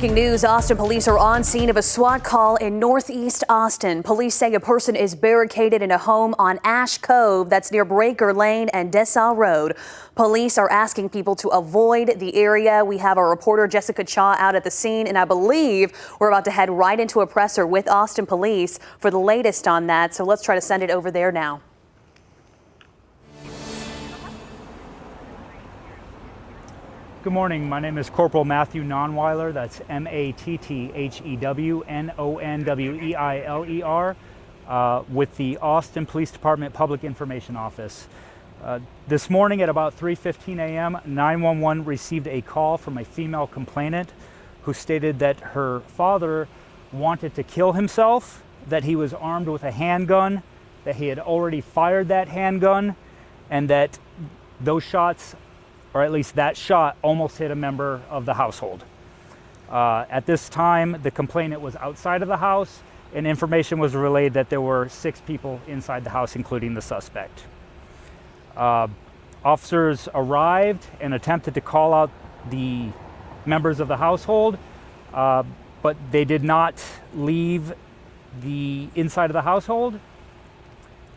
Breaking news, Austin police are on scene of a SWAT call in northeast Austin. Police say a person is barricaded in a home on Ash Cove that's near Breaker Lane and Dessau Road. Police are asking people to avoid the area. We have our reporter Jessica Chaw out at the scene, and I believe we're about to head right into a presser with Austin police for the latest on that. So let's try to send it over there now. Good morning. My name is Corporal Matthew Nonweiler. That's Mathewnonweiler with the Austin Police Department Public Information Office. This morning at about 3:15 a.m., 911 received a call from a female complainant who stated that her father wanted to kill himself, that he was armed with a handgun, that he had already fired that handgun, and that those shots, or at least that shot, almost hit a member of the household. At this time, the complainant was outside of the house, and information was relayed that there were 6 people inside the house, including the suspect. Officers arrived and attempted to call out the members of the household, but they did not leave the inside of the household.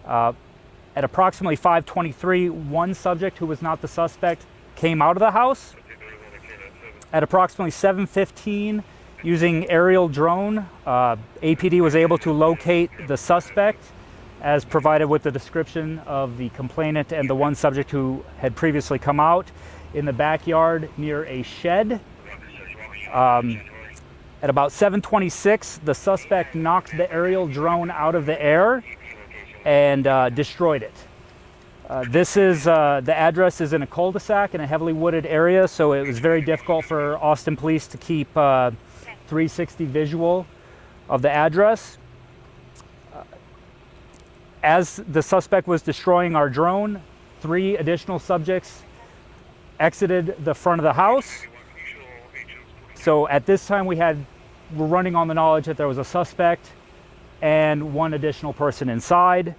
At approximately 5:23, one subject who was not the suspect came out of the house. At approximately 7:15, using aerial drone, APD was able to locate the suspect as provided with the description of the complainant and the one subject who had previously come out in the backyard near a shed. At about 7:26, the suspect knocked the aerial drone out of the air and destroyed it. The address is in a cul-de-sac in a heavily wooded area, so it was very difficult for Austin police to keep 360 visual of the address. As the suspect was destroying our drone, 3 additional subjects exited the front of the house. So at this time we're running on the knowledge that there was a suspect and 1 additional person inside.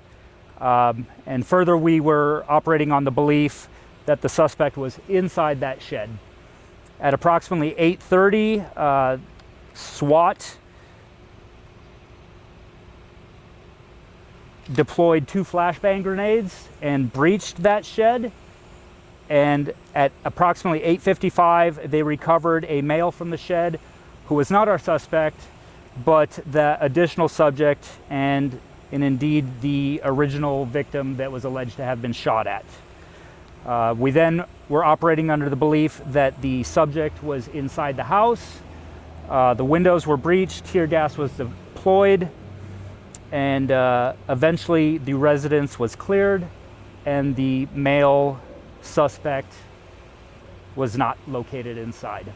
And further, we were operating on the belief that the suspect was inside that shed. At approximately 8:30, SWAT deployed 2 flashbang grenades and breached that shed. And at approximately 8:55, they recovered a male from the shed who was not our suspect, but the additional subject and indeed the original victim that was alleged to have been shot at. We then were operating under the belief that the subject was inside the house. The windows were breached, tear gas was deployed, and eventually the residence was cleared and the male suspect was not located inside.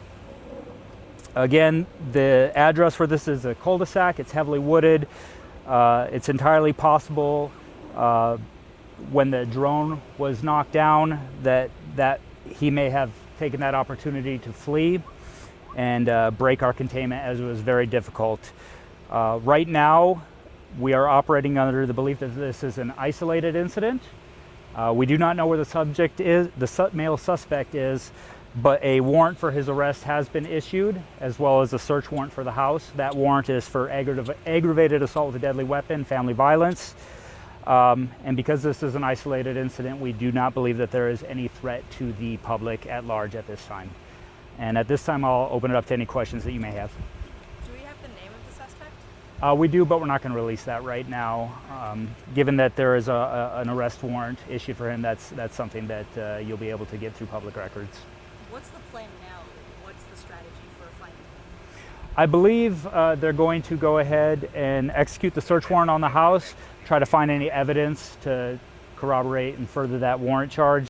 Again, the address for this is a cul-de-sac. It's heavily wooded. It's entirely possible when the drone was knocked down that he may have taken that opportunity to flee and break our containment, as it was very difficult. Right now, we are operating under the belief that this is an isolated incident. We do not know where the subject is, the male suspect is, but a warrant for his arrest has been issued, as well as a search warrant for the house. That warrant is for aggravated assault with a deadly weapon, family violence. And because this is an isolated incident, we do not believe that there is any threat to the public at large at this time. And at this time, I'll open it up to any questions that you may have. Do we have the name of the suspect? We do, but we're not going to release that right now. Given that there is an arrest warrant issued for him, that's something that you'll be able to get through public records. What's the plan now? What's the strategy for finding him? I believe they're going to go ahead and execute the search warrant on the house, try to find any evidence to corroborate and further that warrant charge.